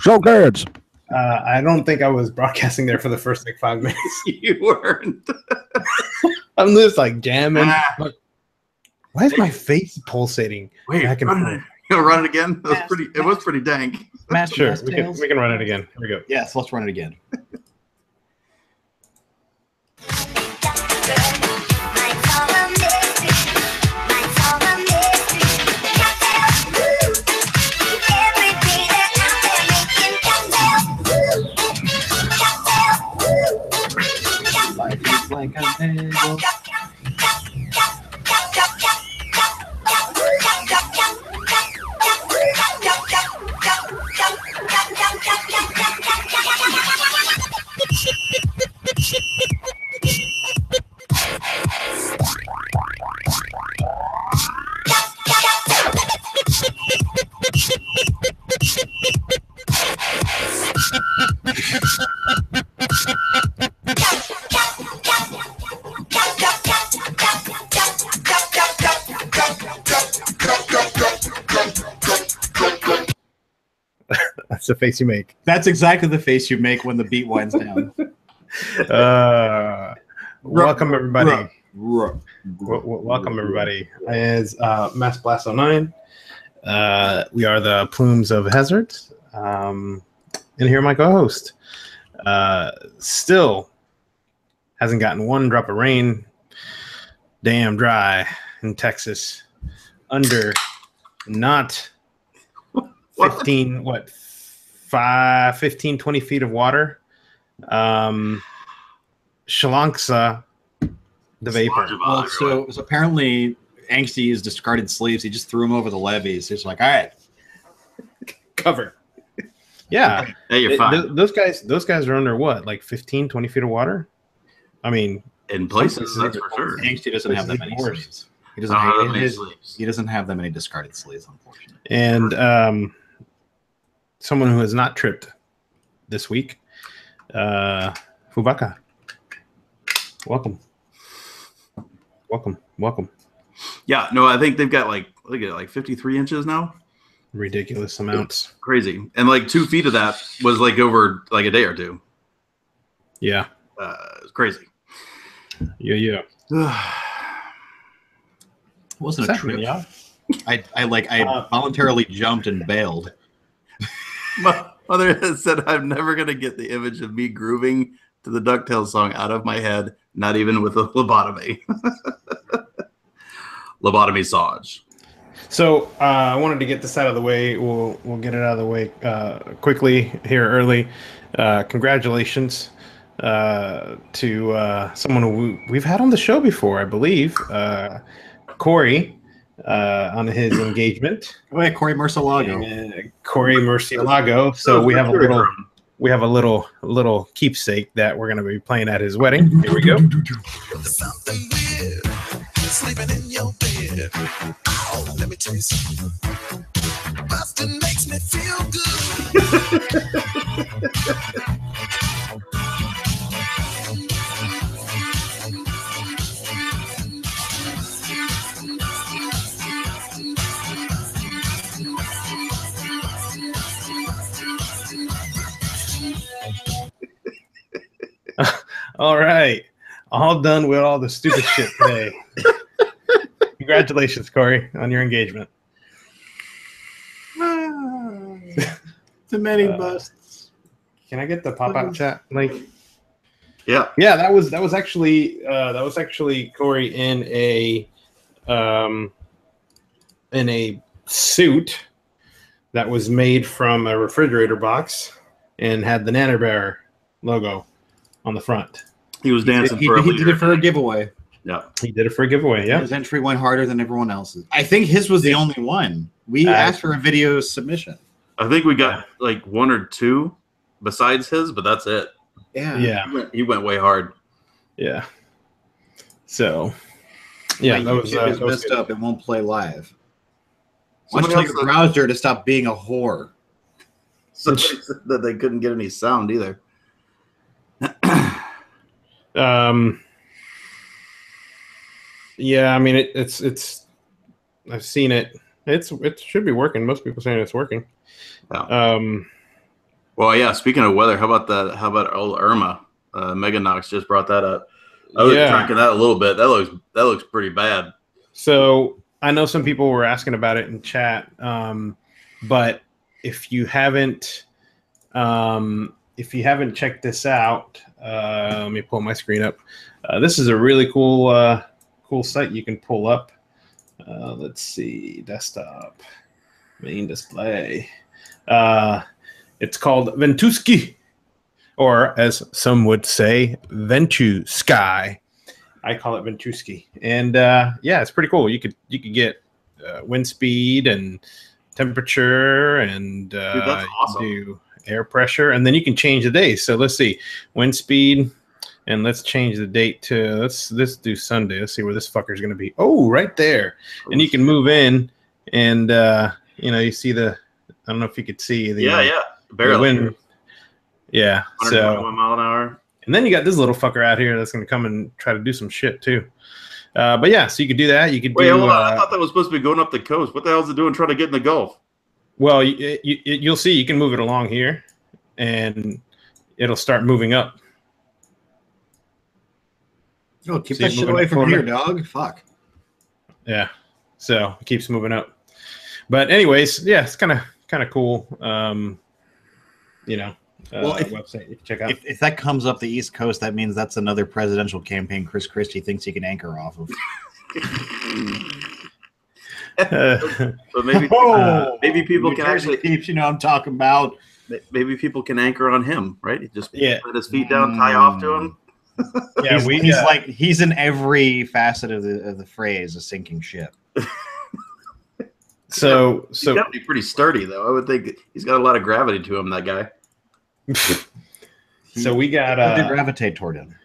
So good. I don't think I was broadcasting there for the first like 5 minutes. You weren't. I'm just like jamming. Like, why is my face pulsating? Wait, back and run forth? it. You gonna run it again? It was pretty dank. Sure, we can run it again. Here we go. Yes, let's run it again. Like a bagel. That's the face you make. That's exactly the face you make when the beat winds down. Welcome everybody. Welcome everybody. As Mass Blast 09. We are the Plumes of Hazard. And here my co-host. Still hasn't gotten one drop of rain. Damn dry in Texas. Under not 15, 20 feet of water. Shalanksa, the vapor. Well, so apparently Angsty has discarded sleeves. He just threw them over the levees. He's like, all right, Cover. Yeah. Hey, you're fine. Those guys are under what, like 15, 20 feet of water? I mean, in places, that's for sure. Angsty doesn't have that many sleeves. He doesn't have that many discarded sleeves, unfortunately. And someone who has not tripped this week, Fubaka. Welcome. Yeah, no, I think they've got like 53 inches now. Ridiculous amounts. Crazy. And like 2 feet of that was like over like a day or two. Yeah. It's crazy. Yeah. Wasn't a trip. Yeah. I voluntarily jumped and bailed. My mother has said I'm never gonna get the image of me grooving to the DuckTales song out of my head, not even with a lobotomy. Lobotomy Saj. So I wanted to get this out of the way. We'll get it out of the way quickly here early. Congratulations to someone who we've had on the show before, I believe. Corey on his engagement. Oh yeah, Corey Murcielago. Corey Murcielago. So we have a little keepsake that we're going to be playing at his wedding. Here we go. Something weird, sleeping in your bed. Oh, let me tell you something. Bustin' makes me feel All right. All done with all the stupid shit today. Congratulations, Corey, on your engagement. The many busts. Can I get the pop-out chat link? Yeah. Yeah, that was actually Corey in a suit that was made from a refrigerator box and had the Nana Bear logo on the front. He was dancing He for a did leader. it for a giveaway. Yeah. He did it for a giveaway, yeah. His entry went harder than everyone else's. I think his was the only one. We asked for a video submission. I think we got like one or two besides his, but that's it. Yeah. He went way hard. Yeah. So, yeah, My that was YouTube is that was messed good. up. It won't play live. Why Somebody don't you tell else your browser to stop being a whore? Somebody said that they couldn't get any sound either. Yeah, I mean it's I've seen it. It should be working. Most people saying it's working. Yeah. Well, yeah. Speaking of weather, how about old Irma? Mega Knox just brought that up. I was tracking that a little bit. That looks pretty bad. So I know some people were asking about it in chat, but if you haven't checked this out, let me pull my screen up. This is a really cool site you can pull up. Let's see, desktop, main display. It's called Ventusky, or as some would say, Ventusky. I call it Ventusky, and yeah, it's pretty cool. You could get wind speed and temperature, and Dude, that's awesome. do air pressure, and then you can change the days. So let's see, wind speed, and let's change the date to let's do Sunday. Let's see where this fucker's gonna be. Oh, right there, and you can move in, and you see the. I don't know if you could see the barely. Wind. Yeah, so 1 mile an hour. And then you got this little fucker out here that's going to come and try to do some shit too. But yeah, so you could do that. You could Wait, hold on. I thought that was supposed to be going up the coast. What the hell is it doing trying to get in the Gulf? Well, you'll see. You can move it along here, and it'll start moving up. Oh, keep that shit away from here, dog. Fuck. Yeah, so it keeps moving up. But anyways, yeah, it's kind of cool. Website you can check out. If that comes up the East Coast, that means that's another presidential campaign Chris Christie thinks he can anchor off of. So maybe people can actually peeps, I'm talking about. Maybe people can anchor on him, right? He just put his feet down, tie off to him. Yeah, he's in every facet of the phrase, a sinking ship. So he's got to be pretty sturdy, though. I would think he's got a lot of gravity to him, that guy. So we got to gravitate toward him.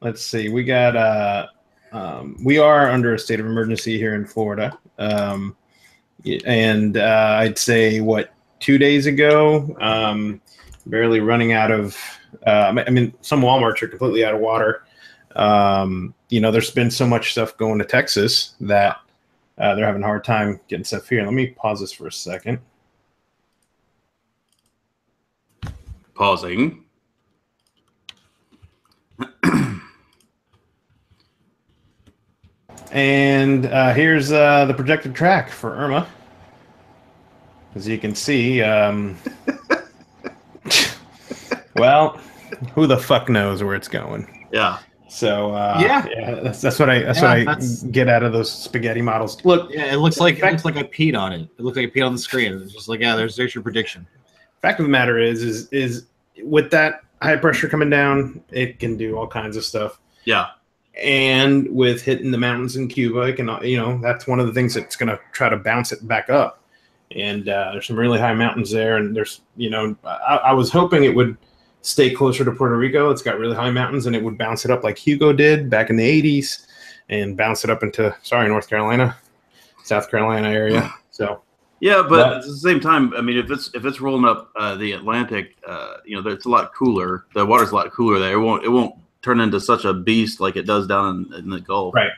Let's see. We got we are under a state of emergency here in Florida. And I'd say 2 days ago, barely running out of some Walmarts are completely out of water. There's been so much stuff going to Texas that they're having a hard time getting stuff here. Let me pause this for a second. Pausing. And here's the projected track for Irma. As you can see, well, who the fuck knows where it's going? Yeah. So that's what I get out of those spaghetti models. Look, it looks like I peed on it. It looks like I peed on the screen. It's just like, there's your prediction. Fact of the matter is with that high pressure coming down, it can do all kinds of stuff. Yeah. And with hitting the mountains in Cuba, it can, that's one of the things that's going to try to bounce it back up. And there's some really high mountains there. And there's, I was hoping it would stay closer to Puerto Rico. It's got really high mountains, and it would bounce it up like Hugo did back in the 80s and bounce it up into, North Carolina, South Carolina area. So. Yeah, but at the same time, if it's rolling up the Atlantic, it's a lot cooler. The water's a lot cooler there. It won't turn into such a beast like it does down in the Gulf. Right.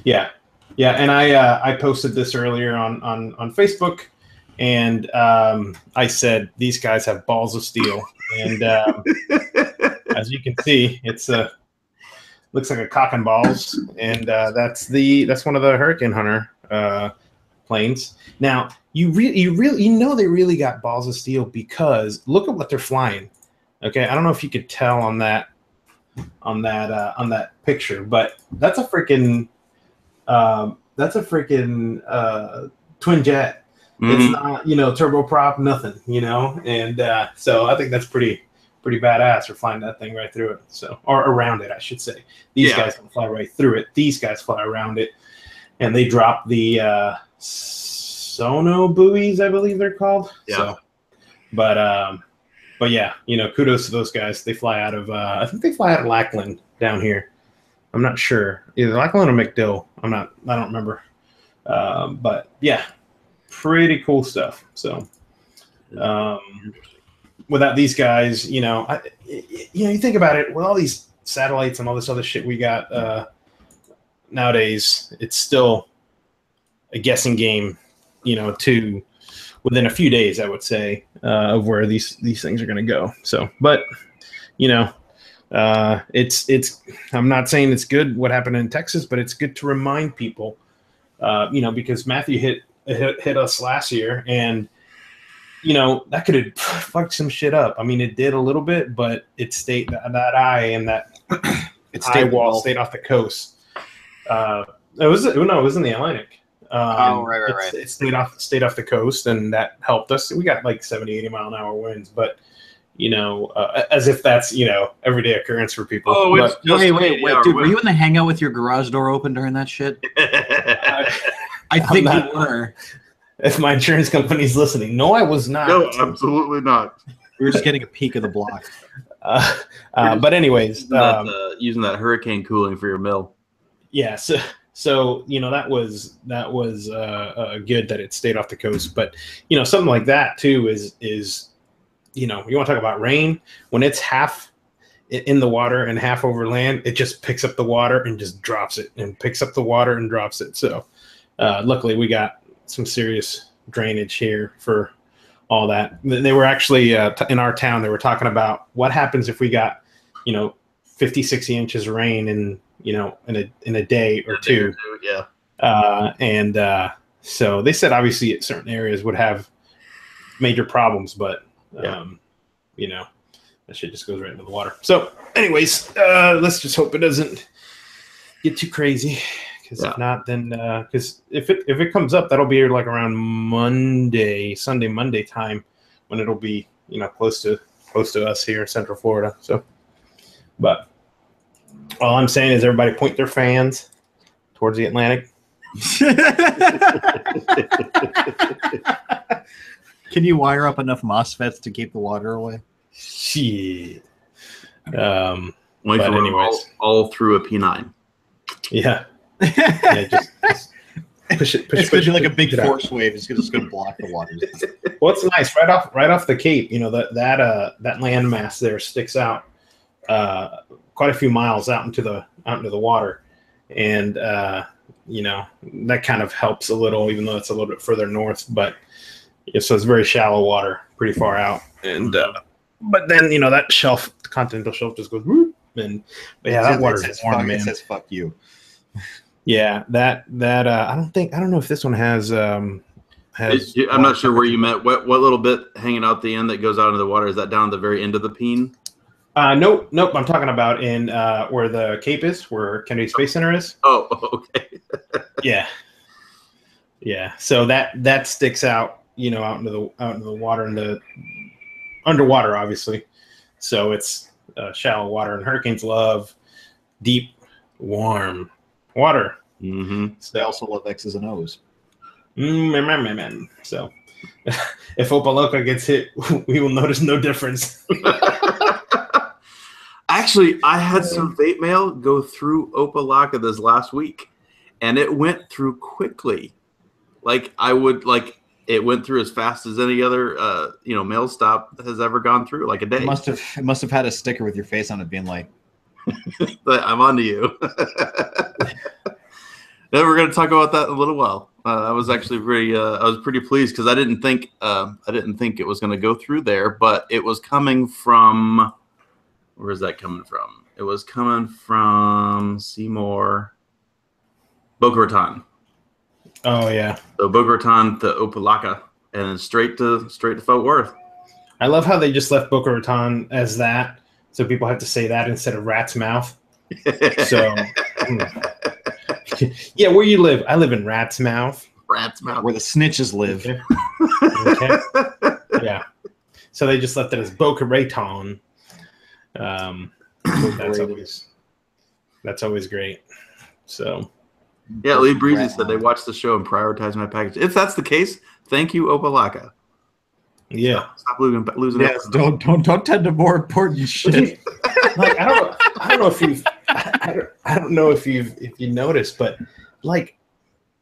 Yeah. Yeah. And I posted this earlier on Facebook, and I said these guys have balls of steel, and as you can see, it's looks like a cock and balls, and that's one of the Hurricane Hunter planes. Now you they really got balls of steel, because look at what they're flying. Okay, I don't know if you could tell on that picture, but that's a freaking twin jet. Mm-hmm. It's not turboprop, nothing, and so I think that's pretty badass for flying that thing right through it, or around it, I should say. These guys don't fly right through it. These guys fly around it, and they drop the sono buoys, I believe they're called. Yeah. So, but yeah, kudos to those guys. They fly out of I think they fly out of Lackland down here. I'm not sure, either Lackland or McDill. I don't remember. But yeah, pretty cool stuff. So without these guys, you think about it, with all these satellites and all this other shit we got nowadays, it's still a guessing game, to within a few days, I would say, of where these things are going to go. So, but it's I'm not saying it's good what happened in Texas, but it's good to remind people, because Matthew hit us last year, and that could have fucked some shit up. I mean, it did a little bit, but it stayed that eye and that eye wall stayed off the coast. It was in the Atlantic. Right. It stayed off the coast, and that helped us. We got like 70, 80 mile an hour winds, but as if that's everyday occurrence for people. Oh, wait, dude, were you in the hangout with your garage door open during that shit? I think you were. If my insurance company's listening, no, I was not. No, absolutely not. We were just getting a peek of the block. But anyways, using that hurricane cooling for your mill. Yeah, so that was good that it stayed off the coast. But something like that too is you want to talk about rain when it's half in the water and half over land. It just picks up the water and just drops it, and picks up the water and drops it. So luckily we got some serious drainage here for all that. They were actually in our town. They were talking about what happens if we got 50, 60 inches of rain in a day or two. Yeah. So they said obviously certain areas would have major problems, but that shit just goes right into the water. So anyways, let's just hope it doesn't get too crazy. Because if not, then because if it comes up, that'll be like around Sunday, Monday time, when it'll be close to us here in Central Florida. So, but all I'm saying is everybody point their fans towards the Atlantic. Can you wire up enough MOSFETs to keep the water away? Shit. But anyways, all through a P9. Yeah. Yeah, just push it. Push like a big force wave. It's just going to block the water. Well, it's nice right off the Cape. That landmass there sticks out quite a few miles out into the water, and that kind of helps a little, even though it's a little bit further north. But so it's very shallow water, pretty far out, and but then that shelf, the continental shelf, just goes whoop, but that water is warm, man. It says fuck you. Yeah, that I don't know if this one has. I'm not sure where you meant. What little bit hanging out the end that goes out into the water, is that down at the very end of the peen? Nope. I'm talking about in where the Cape is, where Kennedy Space Center is. Oh, okay. Yeah. So that sticks out, out into the water and the underwater, obviously. So it's shallow water, and hurricanes love deep, warm water. Mm-hmm. So they also love X's and O's. So if Opaloka gets hit, we will notice no difference. Actually, I had some vape mail go through Opalaka this last week, and it went through quickly. It went through as fast as any other mail stop has ever gone through, like a day. It must have had a sticker with your face on it being like, I'm on to you. Yeah, we're going to talk about that in a little while. I was actually pretty pleased because I didn't think it was going to go through there, but it was coming from. Where is that coming from? It was coming from Seymour, Boca Raton. Oh yeah. So Boca Raton to Opalaka, and then straight to Fort Worth. I love how they just left Boca Raton as that, so people have to say that instead of Rat's Mouth. So. Yeah, where you live? I live in Rat's Mouth. Rat's Mouth, where the snitches live. Okay. Yeah. So they just left it as Boca Raton. That's always great. So. Yeah, Lee Breezy said they watched the show and prioritized my package. If that's the case, thank you, Opalaka. Yeah. Stop losing. Yes, don't tend to more important shit. Like I don't know if you noticed, but like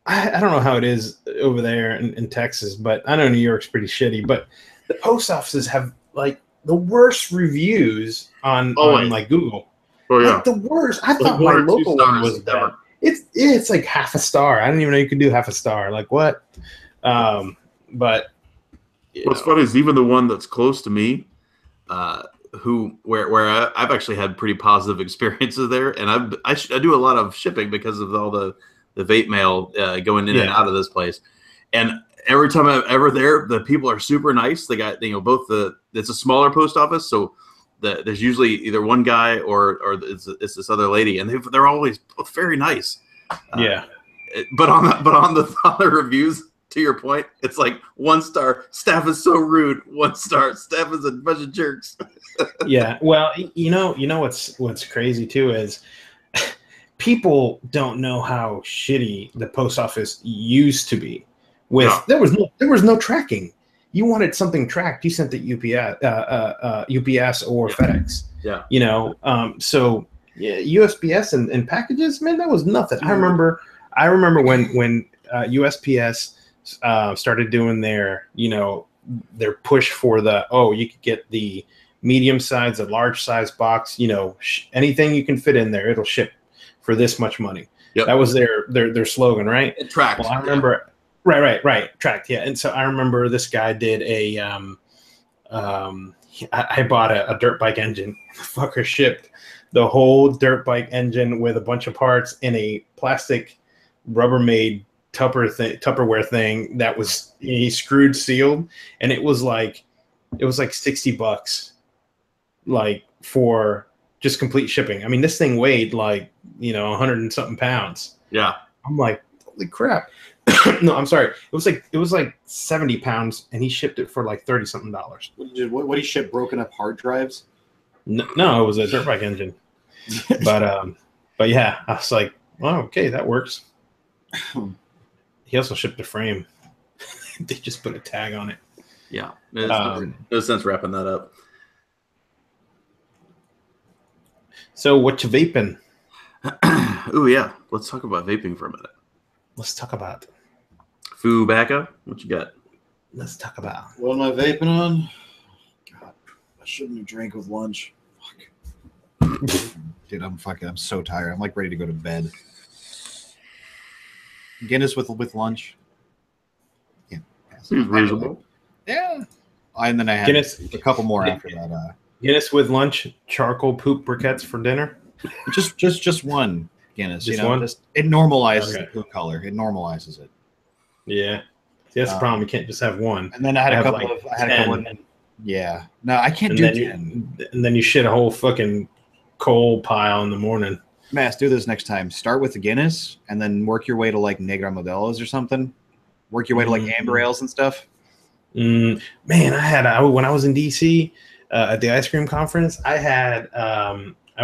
I don't know how it is over there in Texas, but I know New York's pretty shitty. But the post offices have like the worst reviews on like Google. Oh yeah, like the worst. I thought my local one was bad. It's like half a star. I didn't even know you could do half a star. Like what? But What's funny is even the one that's close to me, where I've actually had pretty positive experiences there, and I do a lot of shipping because of all the vape mail going in and out of this place, and every time I'm ever there, the people are super nice. They got both it's a smaller post office, so there's usually either one guy or it's this other lady, and they're always both very nice. But on the reviews, to your point, it's like 1 star, staff is so rude. 1 star, staff is a bunch of jerks. Yeah, well, you know what's crazy too is people don't know how shitty the post office used to be. There was no tracking. You wanted something tracked, you sent it UPS or FedEx. Yeah. So USPS and packages, man, that was nothing. I remember when USPS started doing their push for you could get the medium size, a large size box, anything you can fit in there, it'll ship for this much money. Yep. That was their slogan, right? It tracked. Well, I remember, right, tracked, yeah. And so I remember this guy did I bought a dirt bike engine. The fucker shipped the whole dirt bike engine with a bunch of parts in a plastic Rubbermaid Tupperware thing that was screwed sealed, and it was like $60 like for just complete shipping. I mean, this thing weighed like 100 and something pounds. Yeah. I'm like, holy crap. No, I'm sorry. It was like 70 pounds, and he shipped it for like $30 something. What did he ship? Broken up hard drives? No, it was a dirt bike engine. But yeah, I was like, well, okay, that works. He also shipped a frame. They just put a tag on it. Yeah, no sense wrapping that up. So what you vaping? Oh yeah, let's talk about vaping for a minute. Let's talk about Foo-bacco. What you got? Let's talk about. What am I vaping on? God, I shouldn't have drank with lunch. Fuck. Dude, I'm so tired. I'm like ready to go to bed. Guinness with lunch. Yeah. Seems reasonable. Yeah. And then I had Guinness, a couple more after that. Guinness with lunch, charcoal poop briquettes for dinner. Just one Guinness. Just one? It normalizes the poop color. It normalizes it. Yeah. See, that's the problem. You can't just have one. And then I had a couple. Yeah. No, I can't do 10. And then you shit a whole fucking coal pile in the morning. Mass, do this next time. Start with the Guinness and then work your way to like Negra Modelos or something. Work your way to like amber ales and stuff. Man, when I was in DC at the ice cream conference, I had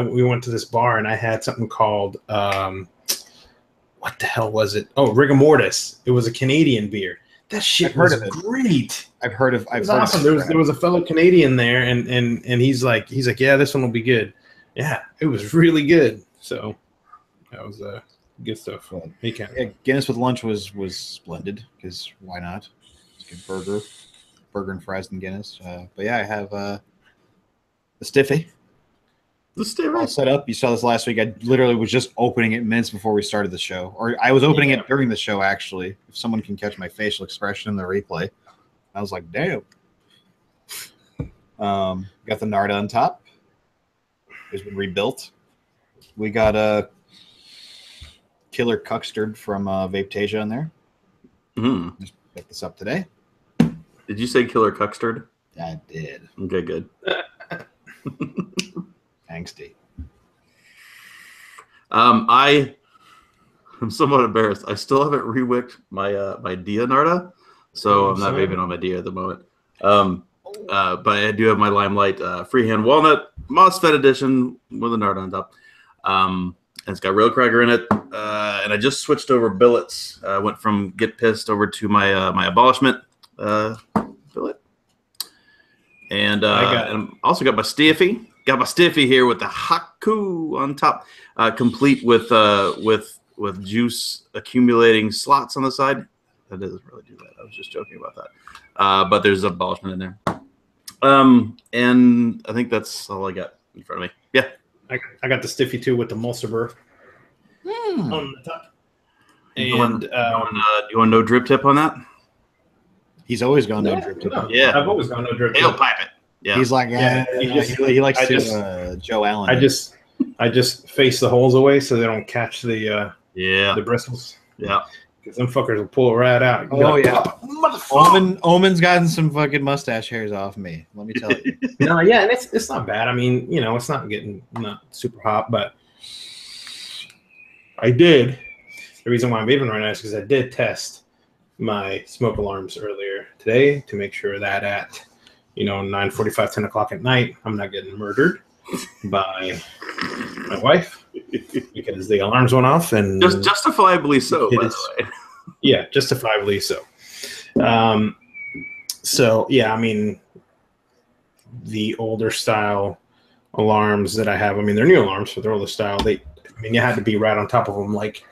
we went to this bar and I had something called what the hell was it? Oh, Rigor Mortis. It was a Canadian beer. That shit was great. I've heard of. It was awesome. There was a fellow Canadian there, and he's like, yeah, this one will be good. Yeah, it was really good. So that was good stuff. Yeah, Guinness with lunch was splendid because why not? It's a good burger and fries and Guinness. But yeah, I have the Stiffy. The Stiffy all set up. You saw this last week. I literally was just opening it minutes before we started the show, or I was opening it during the show. Actually, if someone can catch my facial expression in the replay, I was like, damn. Got the Narda on top. It's been rebuilt. We got a Killer Cuckstard from Vapetasia in there. Just picked this up today. Did you say Killer Cuckstard? I did. Okay, good. Angsty. I'm somewhat embarrassed. I still haven't rewicked my Dia Narda, so I'm not vaping on my Dia at the moment. But I do have my Limelight Freehand Walnut MOSFET edition with a Narda on top. And it's got rail cracker in it. And I just switched over billets. Went from Get Pissed over to my Abolishment billet. And I also got my Stiffy. Got my Stiffy here with the Haku on top, complete with juice accumulating slots on the side. That doesn't really do that. I was just joking about that. But there's Abolishment in there. And I think that's all I got in front of me. Yeah. I got the Stiffy too with the Mulciber on the top. And you want no drip tip on that? He's always gone no drip. No, Yeah. I've always gone no drip. Tail pipe it. Yeah. He's like, he likes Joe Allen. I just face the holes away so they don't catch the bristles. Yeah. Because them fuckers will pull right out. Oh, yeah. Omen's gotten some fucking mustache hairs off me. Let me tell you. No, yeah, and it's not bad. I mean, it's not super hot, but I did. The reason why I'm vaping right now is because I did test my smoke alarms earlier today to make sure that at 9:45, 10 o'clock at night, I'm not getting murdered by my wife because the alarms went off, and just justifiably so. By the way. Yeah, justifiably so. So yeah, I mean, the older style alarms that I have, I mean, they're new alarms, but they're older style. You had to be right on top of them, like,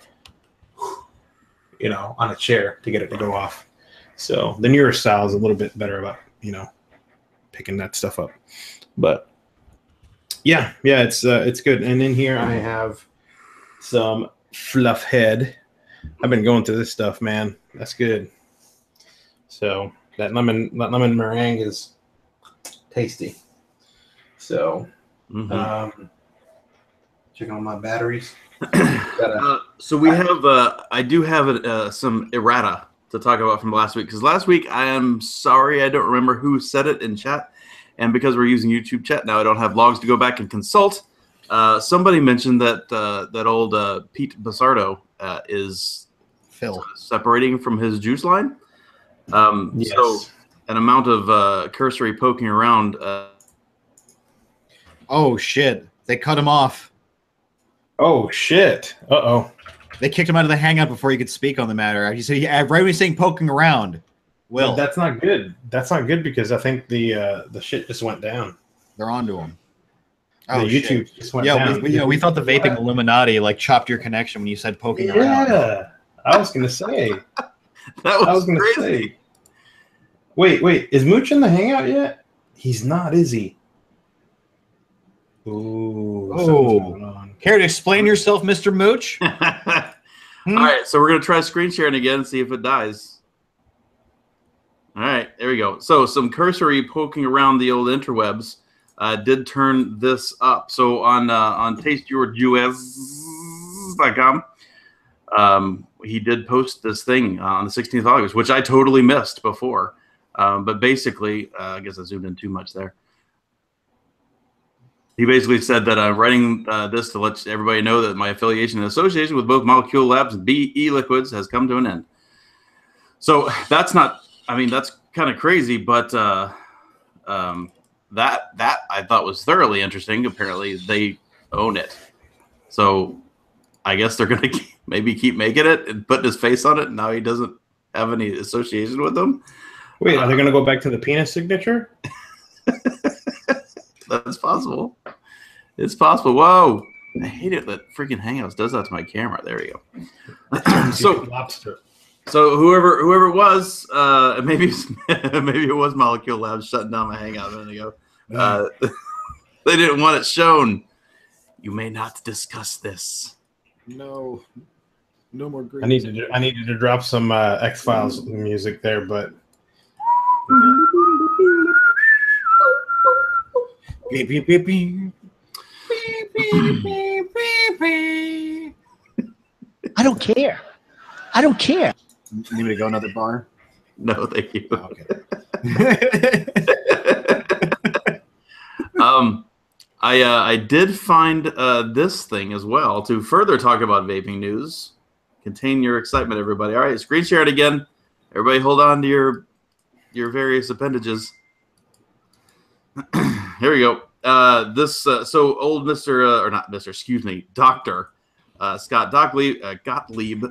on a chair to get it to go off. So the newer style is a little bit better about, picking that stuff up. But yeah, it's good. And in here I have some Fluff Head. I've been going through this stuff, man. That's good. So that lemon meringue is tasty. So checking on my batteries. So we have I do have some errata to talk about from last week, because last week, I am sorry, I don't remember who said it in chat, and because we're using YouTube chat now, I don't have logs to go back and consult. Somebody mentioned that that old Pete Basardo is Phil separating from his juice line. Yes. So an amount of cursory poking around. Oh shit! They cut him off. Oh shit! Uh-oh. They kicked him out of the hangout before he could speak on the matter. He said, right when he's saying poking around. Will. But that's not good. That's not good because I think the shit just went down. They're onto him. Oh, YouTube just went down. We thought the vaping Illuminati chopped your connection when you said poking around. Yeah, I was gonna say. That was crazy. Say. Wait, is Mooch in the hangout yet? He's not, is he? Oh. Care to explain yourself, Mr. Mooch? All right, so we're going to try screen sharing again and see if it dies. All right, there we go. So some cursory poking around the old interwebs did turn this up. So on tasteyourjus.com, he did post this thing on the 16th of August, which I totally missed before. But basically, I guess I zoomed in too much there. He basically said that I'm writing this to let everybody know that my affiliation and association with both Molecule Labs and BE Liquids has come to an end. So that's not, that's kind of crazy, but that I thought was thoroughly interesting. Apparently they own it. So I guess they're going to maybe keep making it and putting his face on it. And now he doesn't have any association with them. Wait, are they going to go back to the penis signature? That's possible. It's possible. Whoa. I hate it that freaking Hangouts does that to my camera. There we go. So whoever it was, maybe it was Molecule Labs shutting down my Hangout a minute ago. They didn't want it shown. You may not discuss this. No more green. I needed to drop some X-Files music there, but beep, beep, beep, beep. Beep, beep, beep, beep, beep. I don't care. You need me to go another bar? No, thank you. Oh, okay. I did find this thing as well to further talk about vaping news. Contain your excitement, everybody. All right, screen share it again. Everybody hold on to your various appendages. Here we go. So old Dr. Scott Gottlieb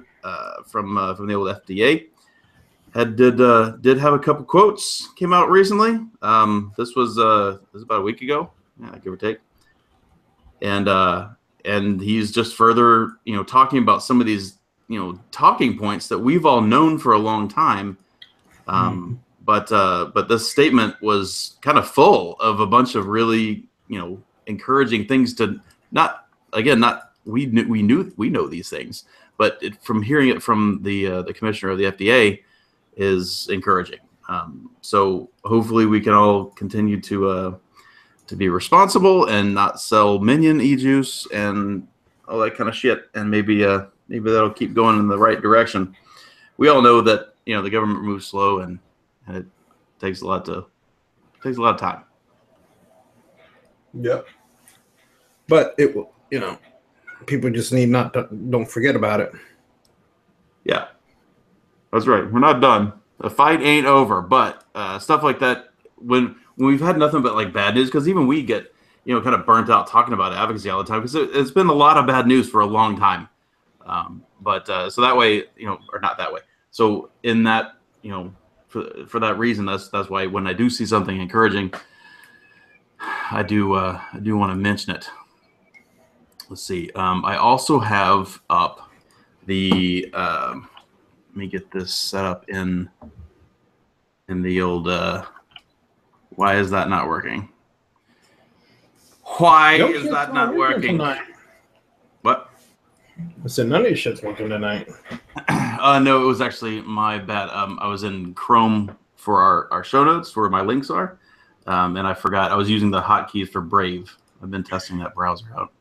from the old FDA did have a couple quotes came out recently. This was about a week ago, give or take, and he's just further talking about some of these talking points that we've all known for a long time. But this statement was kind of full of a bunch of really, encouraging things to we know these things, but from hearing it from the commissioner of the FDA is encouraging. So hopefully we can all continue to be responsible and not sell minion e-juice and all that kind of shit. And maybe that'll keep going in the right direction. We all know that, the government moves slow and it takes a lot of time. Yep. But it will, people just need don't forget about it. Yeah, that's right. We're not done. The fight ain't over, but stuff like that, when we've had nothing but like bad news, because even we get, kind of burnt out talking about advocacy all the time, because it's been a lot of bad news for a long time. But so that way, or not that way. So in that, for that reason, that's why when I do see something encouraging, I do want to mention it. Let's see. I also have up the. Let me get this set up in the old. Why is that not working? Why is that not working? What? I said none of your shit's working tonight. No, it was actually my bad. I was in Chrome for our show notes where my links are, and I forgot I was using the hotkeys for Brave. I've been testing that browser out.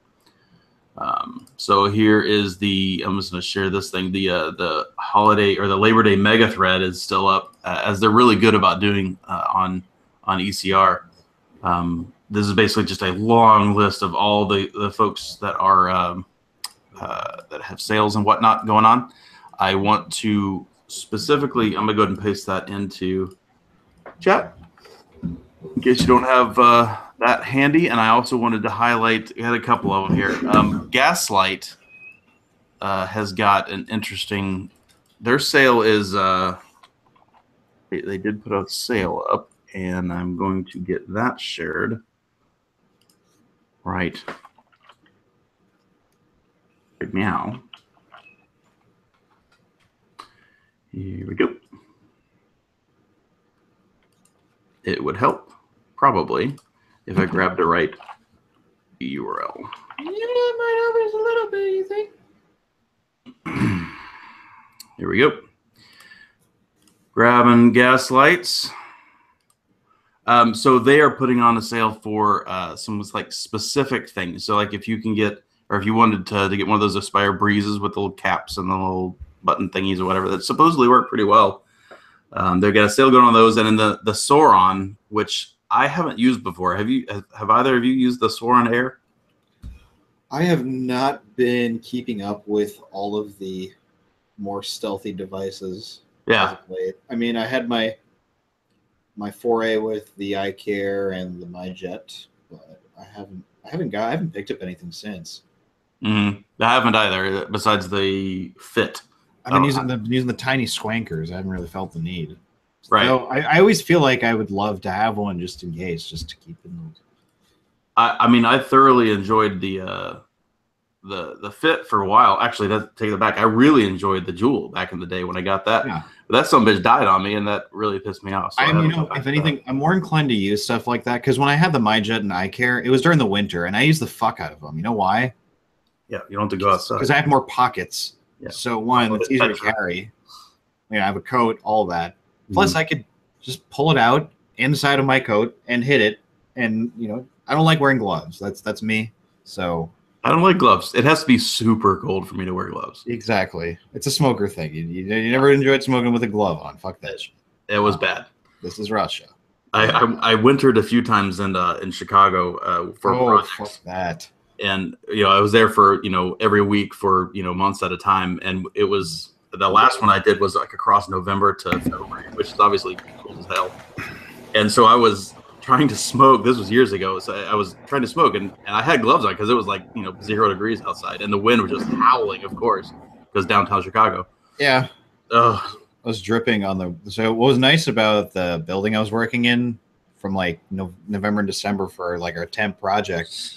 So here is I'm just going to share this thing. The holiday or the Labor Day mega thread is still up, as they're really good about doing on ECR. This is basically just a long list of all the folks that are that have sales and whatnot going on. I want to specifically, I'm going to go ahead and paste that into chat in case you don't have that handy. And I also wanted to highlight, we had a couple of them here. Gaslight has got an interesting, their sale is, they did put a sale up, and I'm going to get that shared right now. Here we go. It would help, probably, if I grabbed the right URL. Yeah, it might help us a little bit, you think? Here we go. Grabbing Gaslights. So they are putting on a sale for some like specific things. So like if you can get, or if you wanted to get one of those Aspire Breezes with the little caps and the little button thingies or whatever, that supposedly work pretty well. They've got a sale going on those, and then the Sauron, which I haven't used before. Have either of you used the Sauron Air? I have not been keeping up with all of the more stealthy devices. Yeah. I mean, I had my foray with the iCare and the MyJet, but I haven't picked up anything since. Mm-hmm. I haven't either, besides the Fit. I've been using the tiny squankers. I haven't really felt the need. Right. So I always feel like I would love to have one just in case, just to keep in. I mean, I thoroughly enjoyed the Fit for a while. Actually, take it back. I really enjoyed the Jewel back in the day when I got that. Yeah. But that some bitch died on me, and that really pissed me off. So if anything, I'm more inclined to use stuff like that because when I had the MyJet and iCare, it was during the winter, and I used the fuck out of them. You know why? Yeah, you don't have to go outside. Because I have more pockets. Yeah. So one, it's easier to carry. I have a coat, all that. Plus, I could just pull it out inside of my coat and hit it. And I don't like wearing gloves. That's me. So I don't like gloves. It has to be super cold for me to wear gloves. Exactly. It's a smoker thing. You never enjoyed smoking with a glove on. Fuck that shit. It was bad. This is Russia. I wintered a few times in Chicago for projects. Fuck that. And I was there for every week for months at a time, and it was the last one I did was like across November to February, which is obviously cold as hell. And so I was trying to smoke. This was years ago. So I was trying to smoke, and I had gloves on because it was like 0 degrees outside, and the wind was just howling, of course, because downtown Chicago. Yeah. Ugh. I was dripping on the. So what was nice about the building I was working in from like November and December for like our temp project.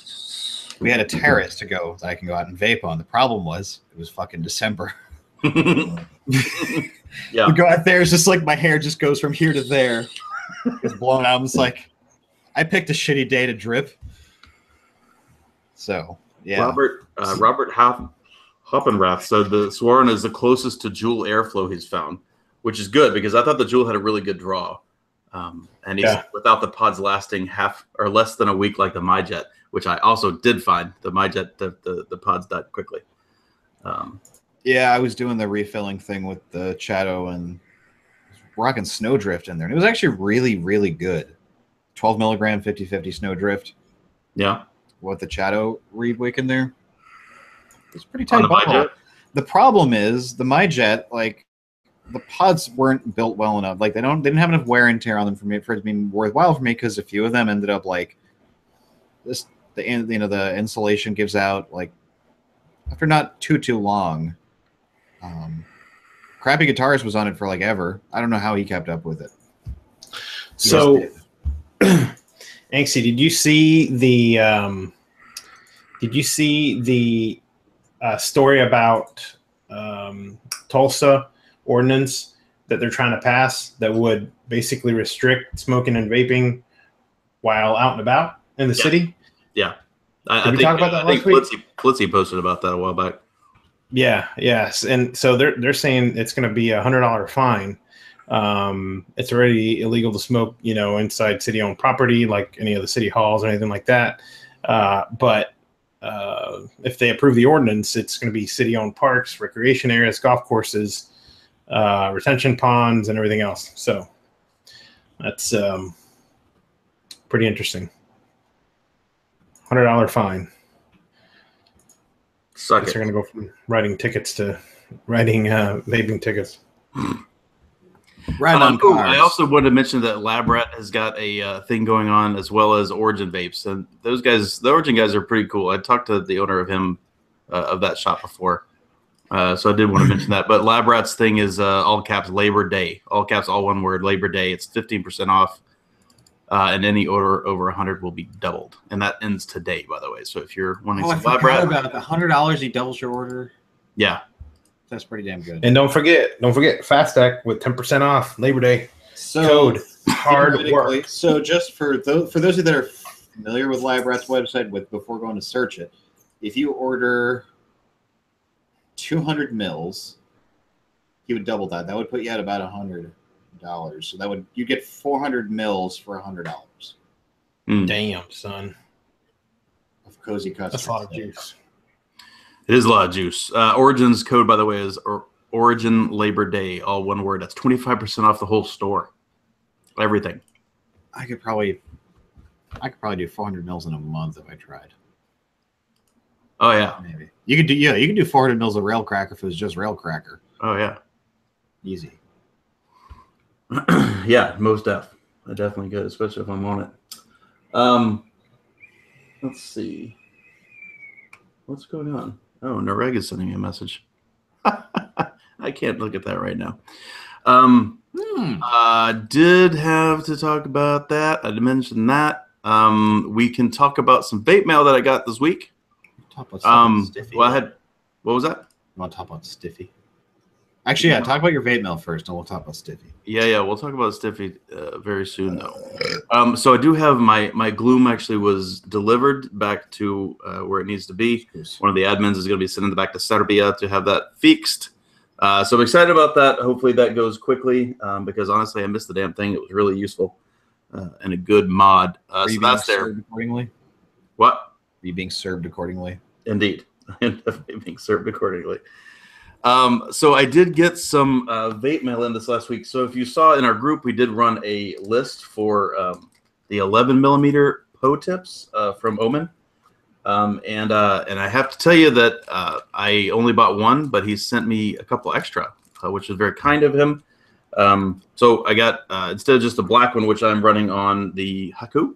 We had a terrace to go that I can go out and vape on. The problem was it was fucking December. Yeah. We go out there, it's just like my hair just goes from here to there. It's blown out. It's like I picked a shitty day to drip. So yeah. Robert Hoppenrath said the Swarn is the closest to Joule airflow he's found. which is good because I thought the Jewel had a really good draw. And he's without the pods lasting half or less than a week like the MyJet, which I also did find. The MyJet, the pods died quickly. Yeah, I was doing the refilling thing with the Shadow and rocking Snowdrift in there. And it was actually really, really good. 12 milligram 50-50 Snowdrift. Yeah. With the Shadow reed wick in there. It's pretty tight. The problem is the MyJet, like, the pods weren't built well enough. Like, they didn't have enough wear and tear on them for it to be worthwhile for me, because a few of them ended up like this. The insulation gives out like after not too long. Crappy Guitars was on it for like ever. I don't know how he kept up with it. So, Anxie, did you see the story about Tulsa Ordinance that they're trying to pass that would basically restrict smoking and vaping while out and about in the city? Yeah. Did we talk about that last week? Flitzy posted about that a while back. Yeah, yes. And so they're saying it's going to be $100 fine. It's already illegal to smoke, inside city-owned property, like any of the city halls or anything like that. But if they approve the ordinance, it's going to be city-owned parks, recreation areas, golf courses, retention ponds, and everything else. So that's pretty interesting. $100 fine. Suck it. They're going to go from writing tickets to writing vaping tickets. Right on cars. I also wanted to mention that Lab Rat has got a thing going on, as well as Origin Vapes, and those guys, the Origin guys, are pretty cool. I talked to the owner of that shop before, so I did want to mention that. But Lab Rat's thing is all caps Labor Day, all caps, all one word, Labor Day. It's 15% off, and any order over 100 will be doubled, and that ends today, by the way. So if you're wanting some Lab Rat, about it. The $100, he doubles your order. Yeah. That's pretty damn good. And don't forget Fast Act with 10% off Labor Day. Code hard work. So just for those of you that are familiar with Lab Rat's website, before going to search it, if you order 200 mils, he would double that. That would put you at about $100. So you get 400 mils for $100. Damn, son. Of cozy custard. That's a lot of juice. It is a lot of juice. Origin's code, by the way, is Origin Labor Day, all one word. That's 25% off the whole store. Everything. I could probably do 400 mils in a month if I tried. Oh yeah, maybe you could do 400 mils of rail cracker if it was just rail cracker. Oh yeah, easy. Yeah, most def. I definitely could, especially if I'm on it. Let's see, what's going on? Oh, Nareg is sending me a message. I can't look at that right now. I did have to talk about that. I mentioned that. We can talk about some vape mail that I got this week. Stiffy. What was that? You want to talk about Stiffy? Actually, yeah, talk about your vape mail first, and we'll talk about Stiffy. Yeah, we'll talk about Stiffy very soon, though. So I do have my Gloom actually was delivered back to where it needs to be. One of the admins is going to be sending it back to Serbia to have that fixed. So I'm excited about that. Hopefully that goes quickly because honestly, I missed the damn thing. It was really useful and a good mod. So that's there. Accordingly? What? Are you being served accordingly? Indeed. Definitely being served accordingly. So I did get some vape mail in this last week. So if you saw in our group, we did run a list for the 11 millimeter PO tips from Omen. And I have to tell you that I only bought one, but he sent me a couple extra, which was very kind of him. So I got, instead of just the black one, which I'm running on the Haku,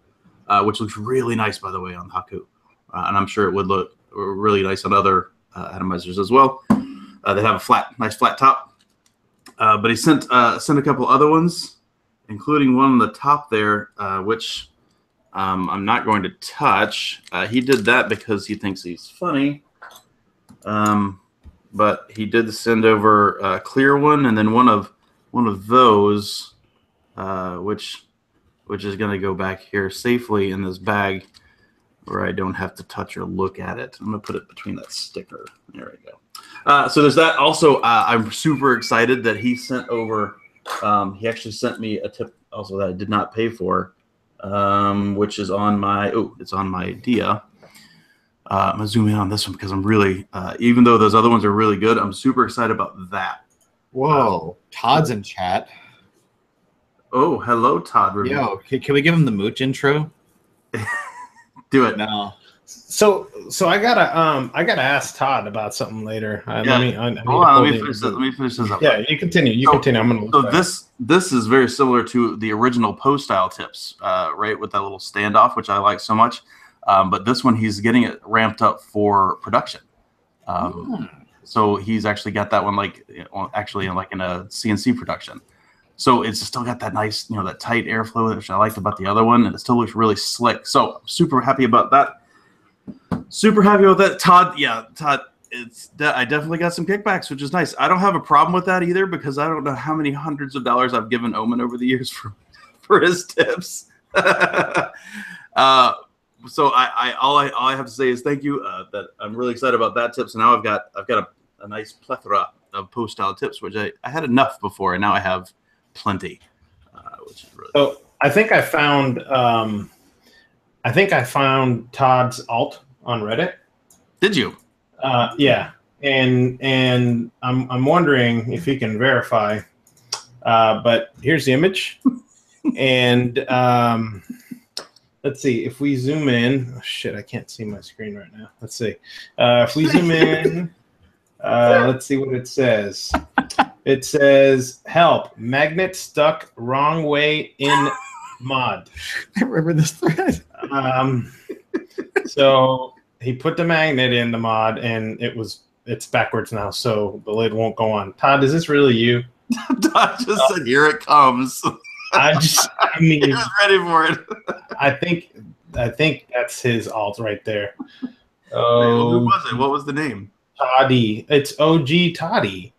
which looks really nice, by the way, on Haku. And I'm sure it would look really nice on other atomizers as well. They have a nice flat top. But he sent a couple other ones, including one on the top there, which I'm not going to touch. He did that because he thinks he's funny. But he did send over a clear one, and then one of those, which is going to go back here safely in this bag. where I don't have to touch or look at it. I'm gonna put it between that sticker. There we go. So there's that. Also, I'm super excited that he sent over. He actually sent me a tip also that I did not pay for, which is on my. Oh, it's on my Dia. I'm gonna zoom in on this one because I'm really, even though those other ones are really good, I'm super excited about that. Whoa, Todd's in chat. Oh, hello, Todd. Yo, can we give him the Mooch intro? Do it. No. So I gotta ask Todd about something later. Let me finish this up. Yeah, you continue. You continue. I'm gonna. So this is very similar to the original Poe style tips, right? With that little standoff, which I like so much. But this one, he's getting it ramped up for production. So he's actually got that one actually in a CNC production. So it's still got that nice, that tight airflow, which I liked about the other one, and it still looks really slick. So I'm super happy about that. Super happy with that, Todd. Yeah, Todd. I definitely got some kickbacks, which is nice. I don't have a problem with that either because I don't know how many hundreds of dollars I've given Omen over the years for his tips. So all I have to say is thank you. That I'm really excited about that tip. So now I've got a nice plethora of Poe style tips, which I had enough before, and now I have plenty, which is really so I think I found Todd's alt on Reddit. Did you? Yeah, and I'm wondering if he can verify. But here's the image, and let's see if we zoom in. Oh, shit, I can't see my screen right now. Let's see if we zoom in. Let's see what it says. It says, help, magnet stuck wrong way in mod. I remember this thread. So he put the magnet in the mod and it's backwards now, so the lid won't go on. Todd, is this really you? Todd just said, here it comes. I mean, he was ready for it. I think that's his alt right there. Who was it? What was the name? Toddy. It's OG Toddy.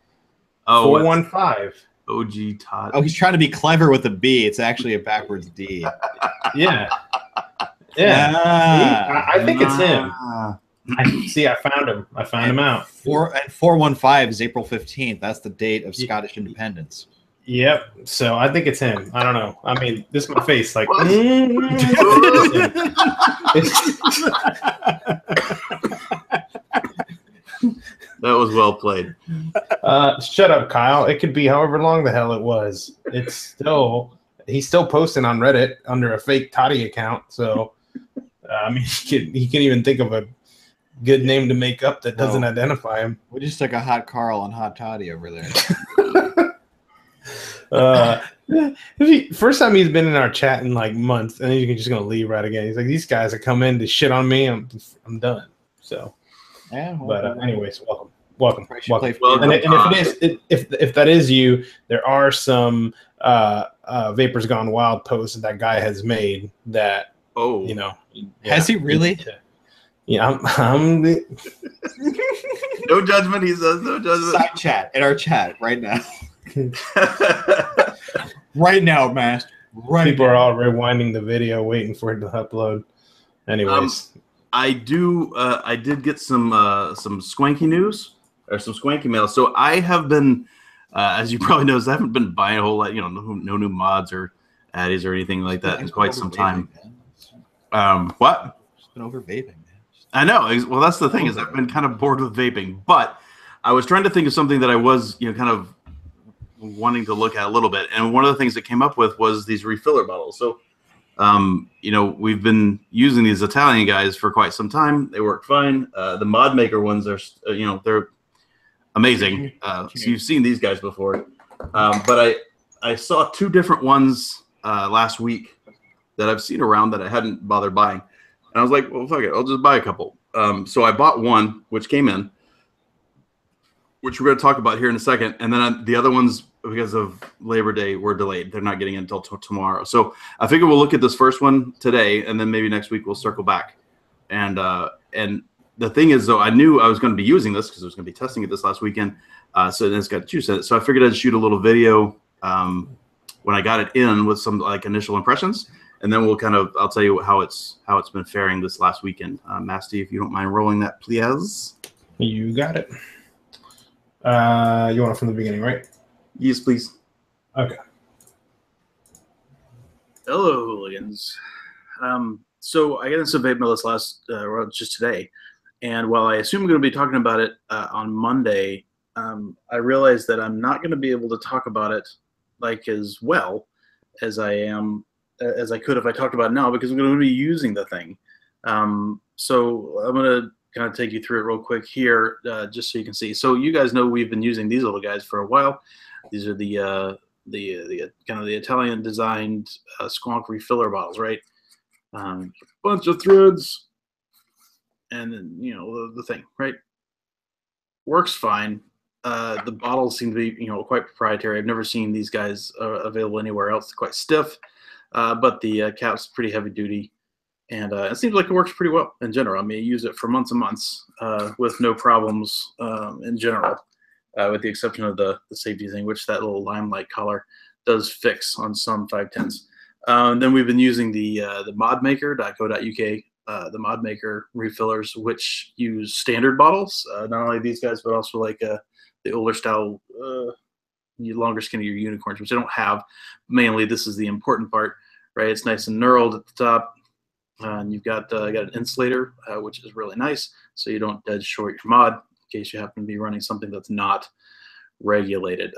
Oh, 415. OG Todd. Oh, he's trying to be clever with a B. It's actually a backwards D. Yeah. I think it's him. I found him. I found him out. 415 is April 15th. That's the date of Scottish independence. Yep. So I think it's him. I don't know. I mean, this is my face. Like, that was well played. Shut up, Kyle. It could be however long the hell it was. He's still posting on Reddit under a fake Toddy account. So, I mean, he can even think of a good name to make up that doesn't identify him. We just took a hot Carl and hot Toddy over there. First time he's been in our chat in like months, and he's just gonna leave right again. He's like, these guys are coming to shit on me. I'm done. So, yeah. But anyways, welcome. Welcome. And if that is you, there are some Vapors Gone Wild posts that guy has made that has he really? Yeah, I'm the no judgment. He says no judgment. Side chat in our chat right now. Right now, man. People are all rewinding the video, waiting for it to upload. Anyways, I did get some swanky news or some swanky mail. So I have been, as you probably noticed, I haven't been buying a whole lot, no new mods or addies or anything like that in quite some time. What? Just been over vaping, man. I know. Well, that's the thing is I've been kind of bored with vaping, but I was trying to think of something that I was, kind of wanting to look at a little bit. And one of the things that came up with was these refiller bottles. So, we've been using these Italian guys for quite some time. They work fine. The mod maker ones are, they're amazing. So you've seen these guys before. But I saw two different ones last week that I've seen around that I hadn't bothered buying. And I was like, well, fuck it. I'll just buy a couple. So I bought one, which came in, which we're going to talk about here in a second. And then the other ones, because of Labor Day, were delayed. They're not getting in until tomorrow. So I figure we'll look at this first one today, and then maybe next week we'll circle back. And the thing is, though, I knew I was going to be using this because I was going to be testing it this last weekend. So then it's got juice in it. So I figured I'd shoot a little video when I got it in with some initial impressions. and then I'll tell you how it's been faring this last weekend. Masty, if you don't mind rolling that, please. You got it. You want it from the beginning, right? Yes, please. Okay. Hello, hooligans. So I got into vape mail this just today, and while I assume I'm going to be talking about it on Monday, I realized that I'm not going to be able to talk about it like as well as I could if I talked about it now, because I'm going to be using the thing. So I'm going to kind of take you through it real quick here, just so you can see. So you guys know we've been using these little guys for a while. These are the kind of the Italian designed squonk refiller bottles, right? Bunch of threads, and then the thing, right? Works fine. The bottles seem to be quite proprietary. I've never seen these guys available anywhere else. It's quite stiff, but the cap's pretty heavy duty, and it seems like it works pretty well in general. I mean, I use it for months and months with no problems in general, with the exception of the safety thing, which that little limelight collar does fix on some 510s. Then we've been using the modmaker.co.uk, the modmaker refillers, which use standard bottles, not only these guys, but also like the older style, longer, skinnier unicorns, which I don't have. Mainly, this is the important part, right? It's nice and knurled at the top. And you've got an insulator, which is really nice, so you don't dead short your mod in case you happen to be running something that's not regulated.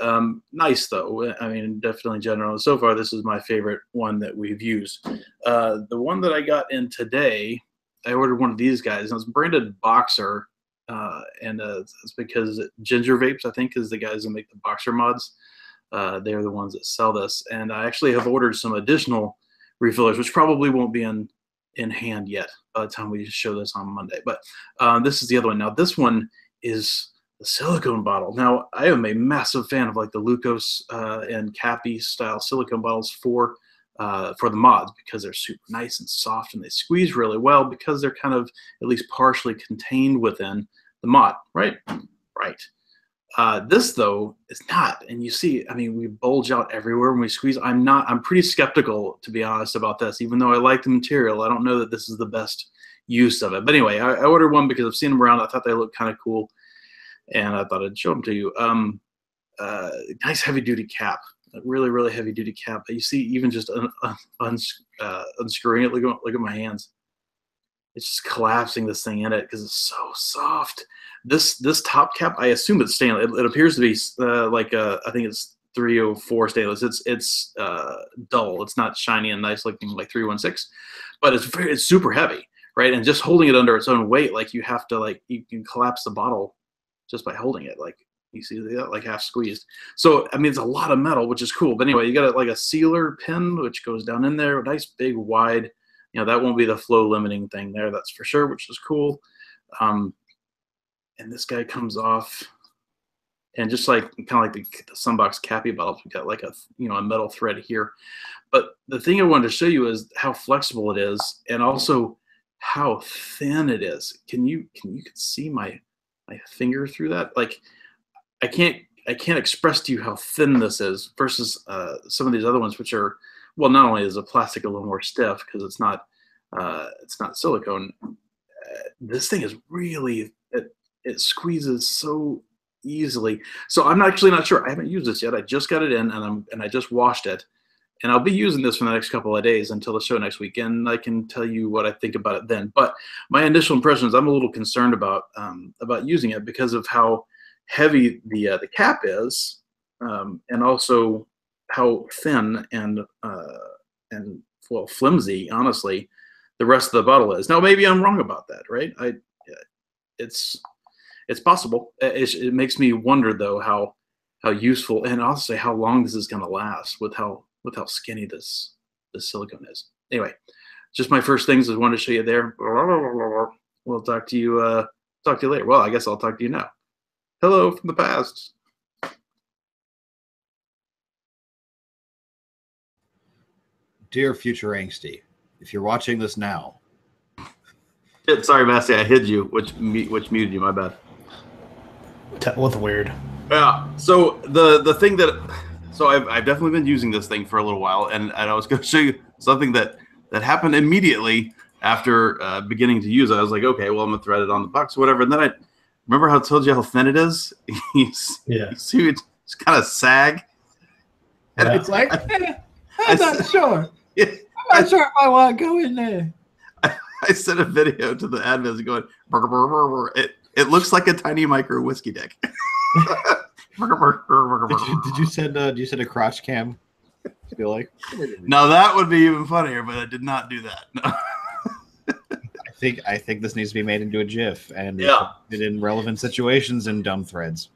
Nice though. I mean, definitely general. So far, this is my favorite one that we've used. The one that I got in today, I ordered one of these guys, and it's branded Boxer, and it's because Ginger Vapes, I think, is the guys that make the Boxer mods. They're the ones that sell this, and I actually have ordered some additional refillers, which probably won't be in hand yet by the time we show this on Monday. But this is the other one. Now, this one is the silicone bottle. Now, I am a massive fan of like the Lucas and Cappy style silicone bottles for the mods, because they're super nice and soft and they squeeze really well because they're kind of at least partially contained within the mod, right? Right. This though is not, and you see, I mean, we bulge out everywhere when we squeeze. I'm pretty skeptical, to be honest, about this. Even though I like the material, I don't know that this is the best use of it. But anyway, I ordered one because I've seen them around. I thought they looked kind of cool, and I thought I'd show them to you. Nice heavy duty cap, really, really heavy duty cap. You see, even just unscrewing it, look at my hands. It's just collapsing this thing in it because it's so soft. This top cap, I assume it's stainless. It appears to be I think it's 304 stainless. It's dull. It's not shiny and nice looking like 316, but it's super heavy, right? And just holding it under its own weight, like you have to you can collapse the bottle just by holding it. Like you see that, like half squeezed. So I mean, it's a lot of metal, which is cool. But anyway, you got like a sealer pin which goes down in there, nice big wide. That won't be the flow limiting thing there, that's for sure, which is cool. And this guy comes off, and just like kind of like the Sunbox Cappy bottles, we got like a metal thread here. But the thing I wanted to show you is how flexible it is, and also how thin it is. Can you see my finger through that? Like I can't express to you how thin this is versus some of these other ones, which are, well, not only is the plastic a little more stiff because it's not silicone. This thing is really, it squeezes so easily. So I'm actually not sure. I haven't used this yet. I just got it in, and I just washed it, and I'll be using this for the next couple of days until the show next week, and I can tell you what I think about it then. But my initial impressions, I'm a little concerned about using it because of how heavy the cap is, and also how thin and well, flimsy, honestly, the rest of the bottle is. Now, maybe I'm wrong about that, right? It's possible. It makes me wonder though how useful, and also how long this is going to last with how skinny this silicone is. Anyway, just my first things I wanted to show you there. We'll talk to you later. Well, I guess I'll talk to you now. Hello from the past. Dear future Angsty, if you're watching this now. Sorry, Massey, I hid you, which muted you, my bad. What's weird? Yeah, so the thing that, so I've definitely been using this thing for a little while, and I was going to show you something that that happened immediately after beginning to use it. I was like, okay, well, I'm gonna thread it on the box or whatever. And then I remember how I told you how thin it is. You see it kind of sag. And it's like, I'm not sure. I'm not sure if I want to go in there. I sent a video to the admins going, burr, burr, burr, burr. It looks like a tiny micro whiskey deck. Did you send a crotch cam? Feel like? Now that would be even funnier, but I did not do that. No. I think this needs to be made into a GIF and it in relevant situations and dumb threads.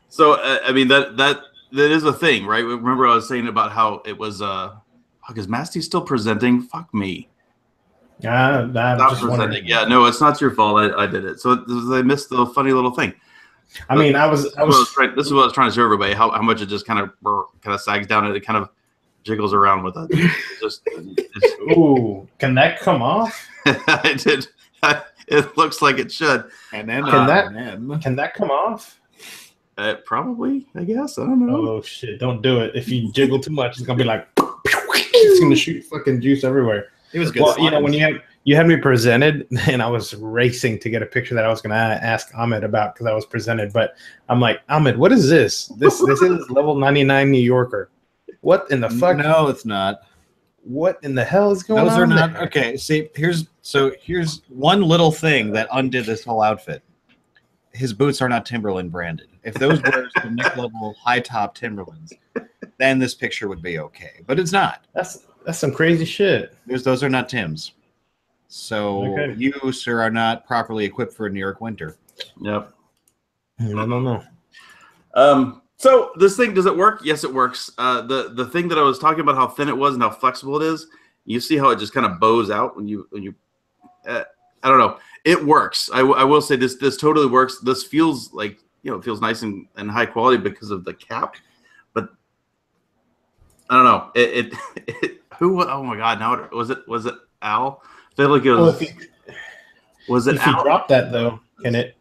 So I mean that is a thing, right? Remember I was saying about how it was is Masty still presenting? Fuck me. I'm just presenting. wondering. Yeah, no, it's not your fault. I did it. So they missed the funny little thing. I mean, this is what I was trying to show everybody how much it just kind of sags down and it kind of jiggles around with it. Ooh, can that come off? I did. It looks like it should. And then can that come off? Probably, I guess. I don't know. Oh shit! Don't do it. If you jiggle too much, it's gonna be like it's gonna shoot fucking juice everywhere. It was good. Well, when you had me presented, and I was racing to get a picture that I was gonna ask Ahmed about because I was presented, but I'm like, Ahmed, what is this? This is level 99 New Yorker. What in the fuck? No, it's not. What in the hell is going on? Those are not there? okay. See, here's one little thing that undid this whole outfit. His boots are not Timberland branded. If those were some neck level high top Timberlands, then this picture would be okay. But it's not. That's some crazy shit. Those are not Tims. So you, sir, are not properly equipped for a New York winter. Yep. I don't know. So this thing, does it work? Yes, it works. The thing that I was talking about, how thin it was and how flexible it is, you see how it just kind of bows out when you I don't know. It works. I will say this totally works. This feels like, it feels nice and high quality because of the cap, but I don't know. Oh my God. Now was it Al? I feel like it was, was it If Al? you drop that though, can it?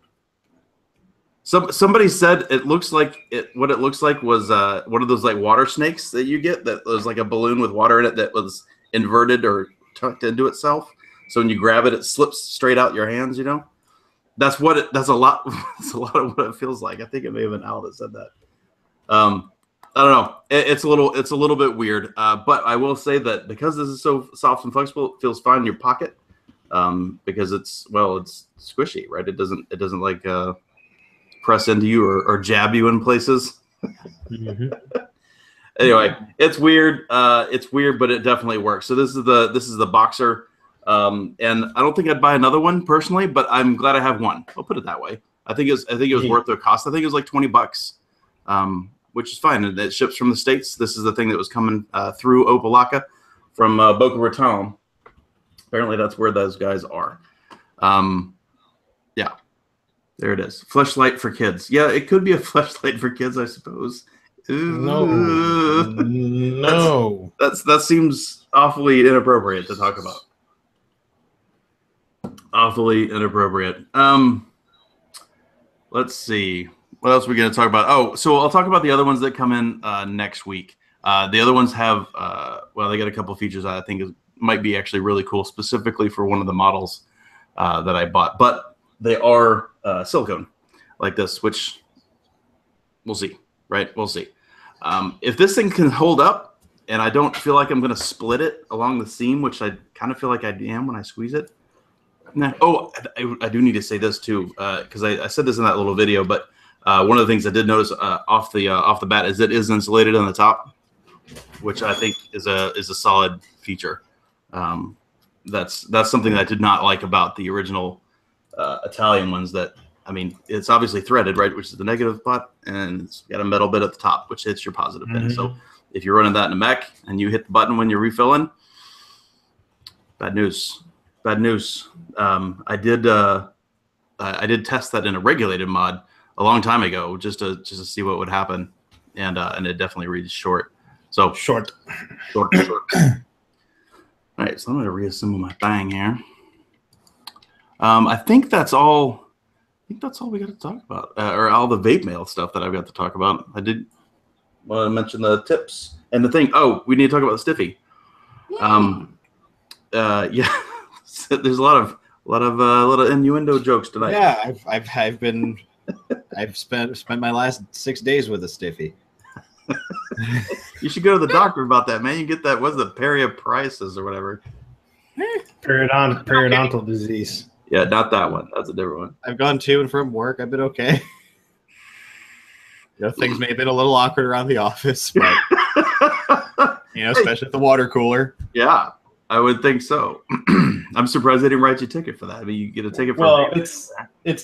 Somebody said it looks like what it looks like was one of those like water snakes that you get that was like a balloon with water in it that was inverted or tucked into itself. So when you grab it, it slips straight out your hands. That's a lot. That's a lot of what it feels like. I think it may have been Al that said that. I don't know. It's a little bit weird. But I will say that because this is so soft and flexible, it feels fine in your pocket. Because it's squishy, right? It doesn't like press into you or jab you in places. Mm-hmm. Anyway, it's weird. It's weird, but it definitely works. So this is the boxer. And I don't think I'd buy another one personally, but I'm glad I have one. I'll put it that way. I think it was worth the cost. I think it was like $20, which is fine. And it ships from the States. This is the thing that was coming through Opelika from Boca Raton. Apparently that's where those guys are. Yeah, there it is. Fleshlight for kids. Yeah, it could be a fleshlight for kids, I suppose. No. That seems awfully inappropriate to talk about. Awfully inappropriate. Let's see. What else are we going to talk about? Oh, so I'll talk about the other ones that come in next week. The other ones have, they got a couple features that I think might be actually really cool, specifically for one of the models that I bought. But they are silicone like this, which we'll see, right? We'll see. If this thing can hold up and I don't feel like I'm going to split it along the seam, which I kind of feel like I am when I squeeze it. Nah. Oh, I do need to say this too, because I said this in that little video, but one of the things I did notice off the bat is it is insulated on the top, which I think is a solid feature. That's something that I did not like about the original Italian ones. That, I mean, it's obviously threaded, right, which is the negative spot, and it's got a metal bit at the top, which hits your positive pin. So if you're running that in a mech and you hit the button when you're refilling, bad news. Bad news. I did test that in a regulated mod a long time ago, just to see what would happen, and it definitely reads short. So short. All right, so I'm going to reassemble my thing here. I think that's all. we got to talk about, or all the vape mail stuff that I've got to talk about. I did want to mention the tips and the thing. Oh, we need to talk about the Stiffy. Yeah, there's a lot of innuendo jokes tonight. Yeah, I've spent my last 6 days with a Stiffy. You should go to the doctor about that, man. You get that. What's the periaprisis or whatever? Periodontal disease. Yeah, not that one. That's a different one. I've gone to and from work. I've been okay. Things may have been a little awkward around the office, but especially at the water cooler. Yeah, I would think so. I'm surprised they didn't write you a ticket for that. I mean, you get a ticket for. Well, it's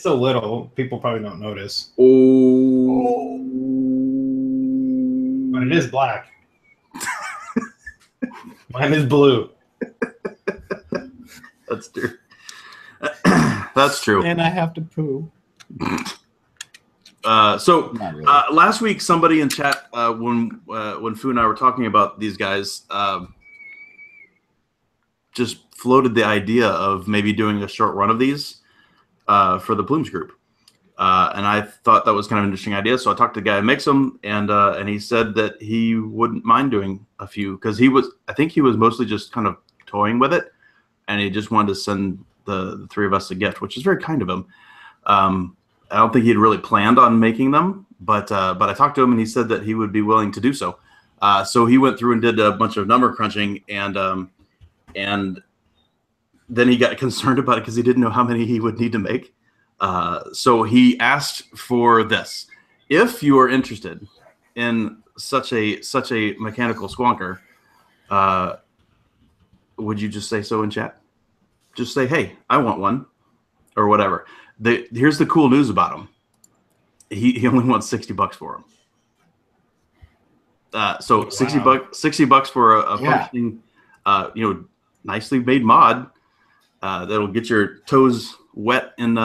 so little. People probably don't notice. Oh. But it is black. Mine is blue. That's true. That's true. And I have to poo. Really. Last week, somebody in chat, when Fu and I were talking about these guys, just floated the idea of maybe doing a short run of these for the Plumes group. And I thought that was kind of an interesting idea. So I talked to the guy who makes them, and he said that he wouldn't mind doing a few because I think he was mostly just kind of toying with it, and he just wanted to send the three of us a gift, which is very kind of him. I don't think he'd really planned on making them, but I talked to him, and he said that he would be willing to do so. So he went through and did a bunch of number crunching, and then he got concerned about it because he didn't know how many he would need to make. So he asked for this: if you are interested in such a mechanical squonker, would you just say so in chat? Just say, "Hey, I want one," or whatever. Here's the cool news about him: he only wants $60 for him. So wow. $60 for a functioning, nicely made mod that'll get your toes wet in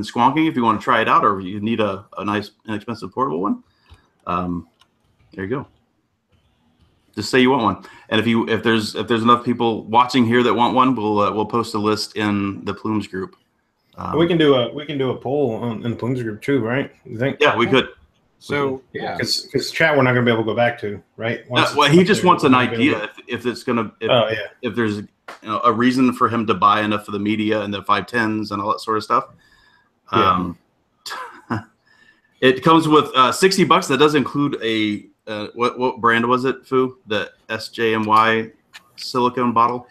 squonking if you want to try it out, or if you need a nice inexpensive portable one. There you go. Just say you want one, and if there's enough people watching here that want one, we'll post a list in the Plumes group. We can do a poll in the Plumes group too, right? You think? Yeah, we could. So yeah, because chat we're not going to be able to go back to, right? Well, he just wants an idea if it's going to. If there's a reason for him to buy enough of the media and the 510s and all that sort of stuff. Yeah. It comes with $60. That does include a what brand was it, Fu? The SJMY silicone bottle.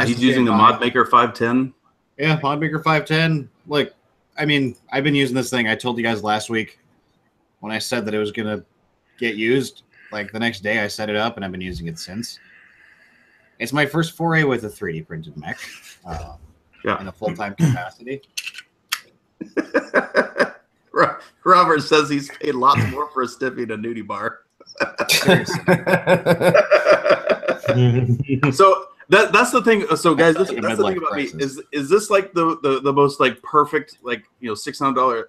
He's using the ModMaker 510. Yeah, ModMaker 510. Look, I mean, I've been using this thing. I told you guys last week when I said that it was gonna get used. Like the next day, I set it up, and I've been using it since. It's my first foray with a 3D printed mech, in a full-time capacity. Robert says he's paid lots more for a Stiffy than a Nudie bar. So that's the thing. So guys, that's the thing about me. Is this like the most like perfect $600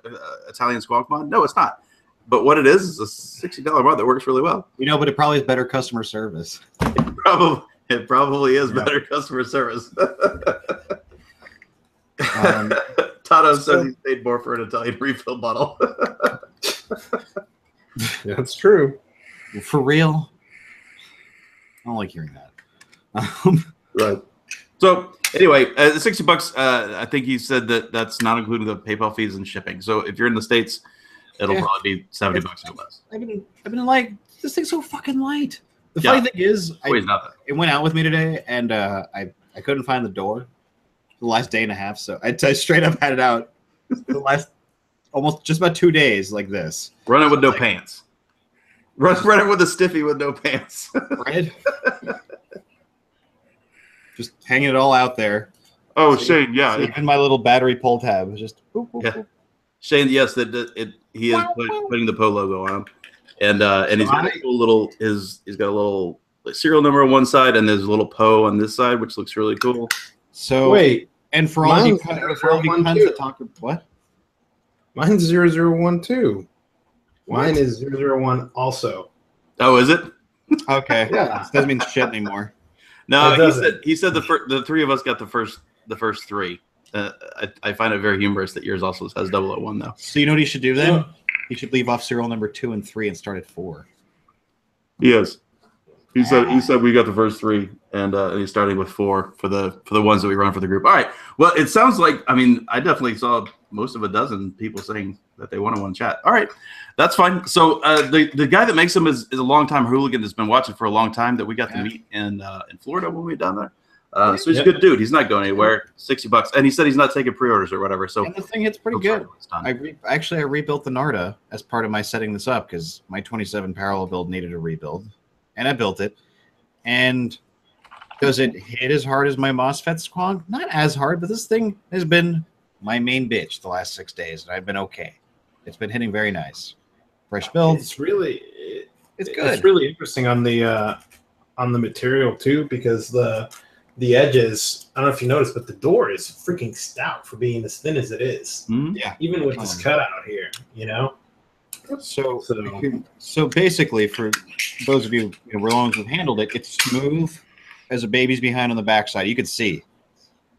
Italian squonk mod? No, it's not. But what it is a $60 mod that works really well. But it probably is better customer service. It probably is better customer service. Todd says he's paid more for an Italian refill bottle. That's true. For real? I don't like hearing that. Right. So anyway, $60. I think he said that's not including the PayPal fees and shipping. So if you're in the States, it'll probably be $70 or less. I've been like, this thing's so fucking light. The funny thing is, it went out with me today, and I couldn't find the door the last day and a half. So I straight up had it out the last almost just about 2 days like this. Run it with no pants. Run it with a Stiffy with no pants. Right? Just hanging it all out there. Oh, Shane, yeah. Even my little battery pull tab is just. Boop, boop, boop. Shane, yes, he is putting the Polo logo on him, and he's got a little he's got a little serial number on one side and there's a little Po on this side, which looks really cool. So wait, and for all you cunts that talk, what? Mine's 0012. Mine is 001 also. Oh, is it? Okay. Yeah. This doesn't mean shit anymore. No, he said the three of us got the first three. I find it very humorous that yours also has 001 though. So you know what he should do then? He should leave off serial number 2 and 3 and start at 4. Yes. He said we got the first 3, and he's starting with 4 for the ones that we run for the group. All right. Well, it sounds like I definitely saw most of a dozen people saying that they want to chat. All right, that's fine. So the guy that makes them is a longtime hooligan that's been watching for a long time that we got to meet in Florida when we were down there. So he's a good dude. He's not going anywhere. $60, and he said he's not taking pre-orders or whatever. So and the thing, it's pretty good. I rebuilt the Narda as part of my setting this up because my 27 parallel build needed a rebuild. And I built it. And does it hit as hard as my MOSFET squonk? Not as hard, but this thing has been my main bitch the last 6 days, and I've been okay. It's been hitting very nice. Fresh builds. It's good. It's really interesting on the material too, because the edges, I don't know if you noticed, but the door is freaking stout for being as thin as it is. Yeah. Even with this cutout here, you know? So basically, for those of you who've handled it, it's smooth as a baby's behind on the backside. You can see.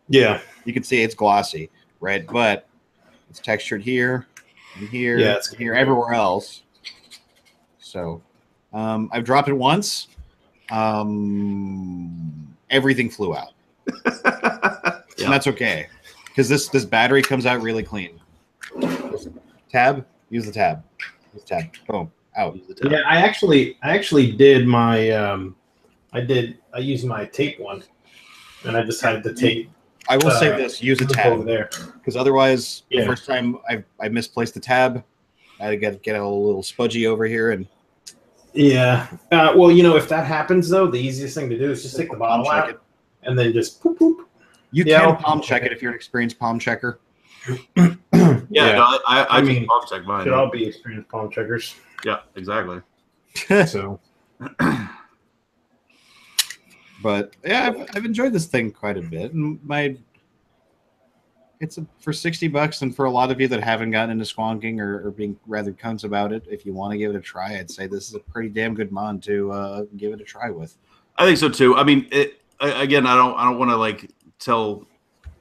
Yeah. You can see it's glossy, right? But it's textured here and here and here, everywhere else. So I've dropped it once. Everything flew out. And that's okay. Because this battery comes out really clean. Tab, use the tab. Boom, out. Yeah, I actually did my I used my tape one, and I decided to tape. I will say this: use a tab over there, because otherwise, the first time I misplaced the tab, I had to get a little spudgy over here and. Yeah. Well, if that happens though, the easiest thing to do is just take the bottle out and then just poop poop. You can palm check it if you're an experienced palm checker. I mean, palm check mine. Should all be experienced palm checkers. Yeah, exactly. So, but yeah, I've enjoyed this thing quite a bit, and it's for $60, and for a lot of you that haven't gotten into squonking or being rather cunts about it, if you want to give it a try, I'd say this is a pretty damn good mod to give it a try with. I think so too. I mean, again, I don't want to tell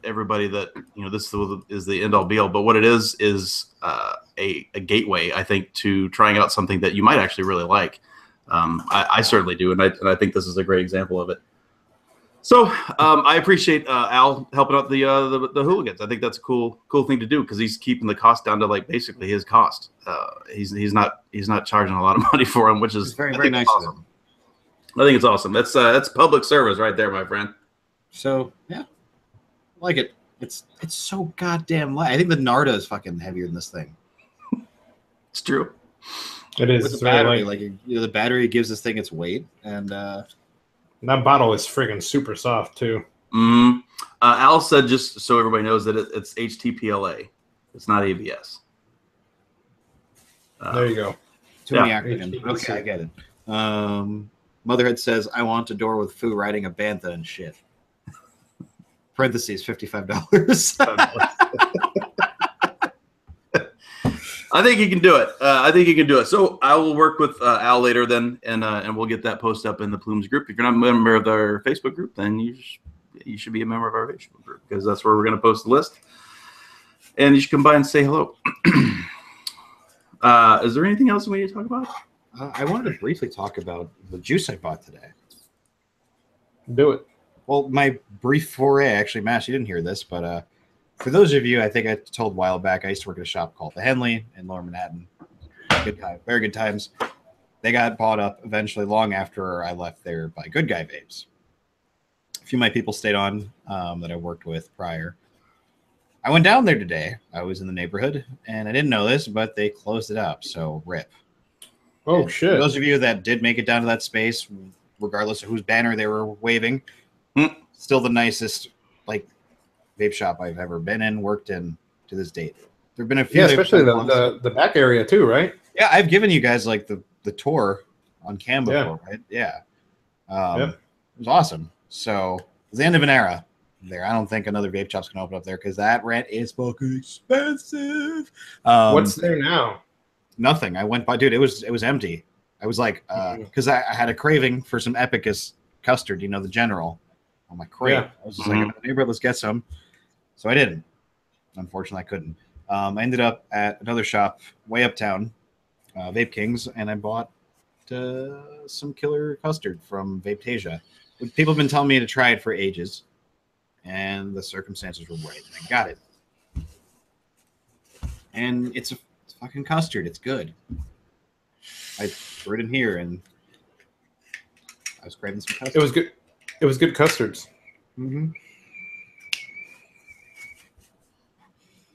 everybody that this is the end all be all, but what it is a gateway, I think, to trying out something that you might actually really like. I certainly do, and I think this is a great example of it. So I appreciate Al helping out the hooligans. I think that's a cool thing to do because he's keeping the cost down to basically his cost. He's not charging a lot of money for him, which is very, very nice. Awesome. I think it's awesome. That's public service right there, my friend. So yeah, I like it. It's so goddamn light. I think the Narda is fucking heavier than this thing. It's true. It is. With the battery, the battery gives this thing its weight, and that bottle is friggin' super soft too. Al said, just so everybody knows, that it's HTPLA. It's not ABS. There you go. Too many acronyms. Okay, I get it. Motherhead says, I want a door with Foo riding a bantha and shit. Parentheses, $55. I think he can do it. So I will work with Al later then, and we'll get that post up in the Plumes group. If you're not a member of our Facebook group, then you should be a member of our Facebook group because that's where we're going to post the list. And you should come by and say hello. Is there anything else we need to talk about? I wanted to briefly talk about the juice I bought today. Do it. Well, my brief foray, actually, Mash, you didn't hear this, but for those of you, I think I told a while back, I used to work at a shop called The Henley in Lower Manhattan. Good time, very good times. They got bought up eventually long after I left there by Good Guy Vapes. A few of my people stayed on that I worked with prior. I went down there today. I was in the neighborhood, and I didn't know this, but they closed it up, so rip. Oh, and shit. For those of you that did make it down to that space, regardless of whose banner they were waving, still the nicest vape shop I've ever been in, worked in to this date. There have been a few. Yeah, especially the back area too, right? Yeah, I've given you guys the tour on cam before, right? Yeah. It was awesome. So it was the end of an era there. I don't think another vape shop's gonna open up there because that rent is fucking expensive. What's there now? Nothing. I went by, dude. It was empty. I was like, because I had a craving for some Epicus custard, the general. On my crate. I was just like, I'm in the neighborhood, let's get some. So I didn't. Unfortunately, I couldn't. I ended up at another shop way uptown, Vape Kings, and I bought some killer custard from Vaptasia. People have been telling me to try it for ages, and the circumstances were right, and I got it. And it's a fucking custard. It's good. I threw it in here, and I was grabbing some custard. It was good. It was good custards. Mm-hmm.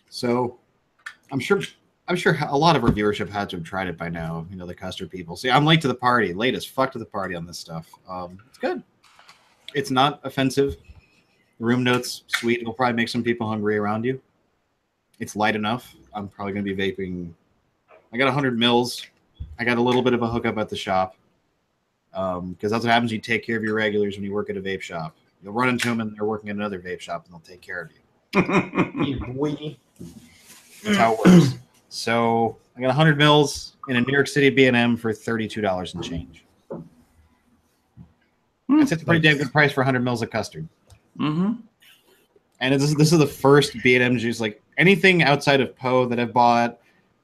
So, I'm sure a lot of our viewership had to have tried it by now. You know, the custard people. See, I'm late to the party. Late as fuck to the party on this stuff. It's good. It's not offensive. The room notes sweet. It'll probably make some people hungry around you. It's light enough. I'm probably going to be vaping. I got 100 mils. I got a little bit of a hookup at the shop. Because that's what happens. You take care of your regulars when you work at a vape shop. You'll run into them and they're working at another vape shop and they'll take care of you. That's how it works. So I got 100 mils in a New York City B&M for $32 and change. That's a pretty damn good price for 100 mils of custard. Mm-hmm. And this is the first B&M juice. Like anything outside of Poe that I've bought,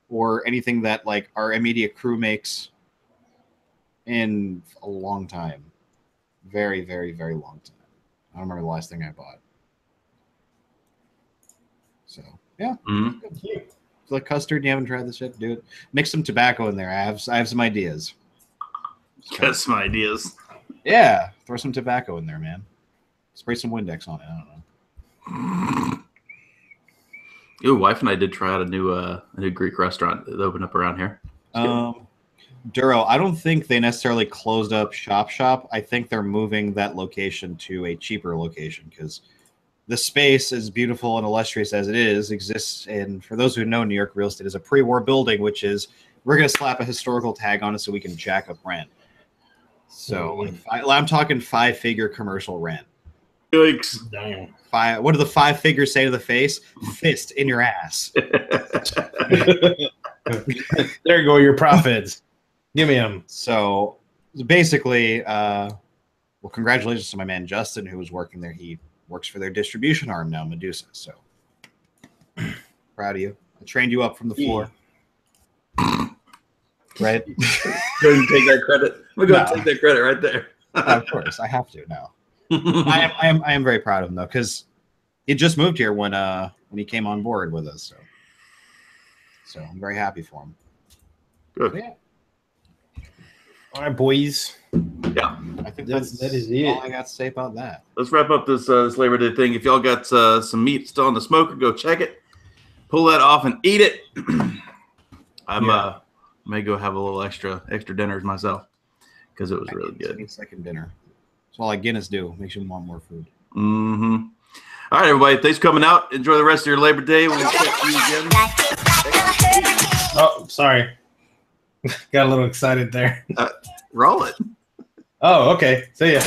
or anything that like our immediate crew makes in a long time. Very, very, very long time. I don't remember the last thing I bought. So yeah. Mm-hmm. If you like custard and you haven't tried this yet, do it. Mix some tobacco in there. I have some ideas. Got some ideas. Yeah, throw some tobacco in there, man. Spray some Windex on it. I don't know. Your wife and I did try out a new Greek restaurant that opened up around here. Duro, I don't think they necessarily closed up shop. I think they're moving that location to a cheaper location because the space, as beautiful and illustrious as it is, exists in, for those who know New York real estate, is a pre-war building, which is, we're going to slap a historical tag on it so we can jack up rent. So I'm talking 5-figure commercial rent. Yikes. Damn. What do the 5 figures say to the face? Fist in your ass. There you go, your profits. Give me them. So basically, well, congratulations to my man Justin, who was working there. He works for their distribution arm now, Medusa. So proud of you. I trained you up from the floor. Right? Go ahead and take that credit. We're going to take that credit right there. Of course, I have to now. I am very proud of him though, because he just moved here when he came on board with us. So I'm very happy for him. Good. Yeah. All right, boys. Yeah, I think that is it. all I got to say about that. let's wrap up this Labor Day thing. If y'all got some meat still in the smoker, go check it. Pull that off and eat it. May go have a little extra dinners myself because it was really good. Second dinner. That's all like Guinness do. Makes you want more food. Mm-hmm. All right, everybody. Thanks for coming out. Enjoy the rest of your Labor Day. We'll catch you again. Oh, sorry. Got a little excited there. Roll it. Oh, okay. See ya.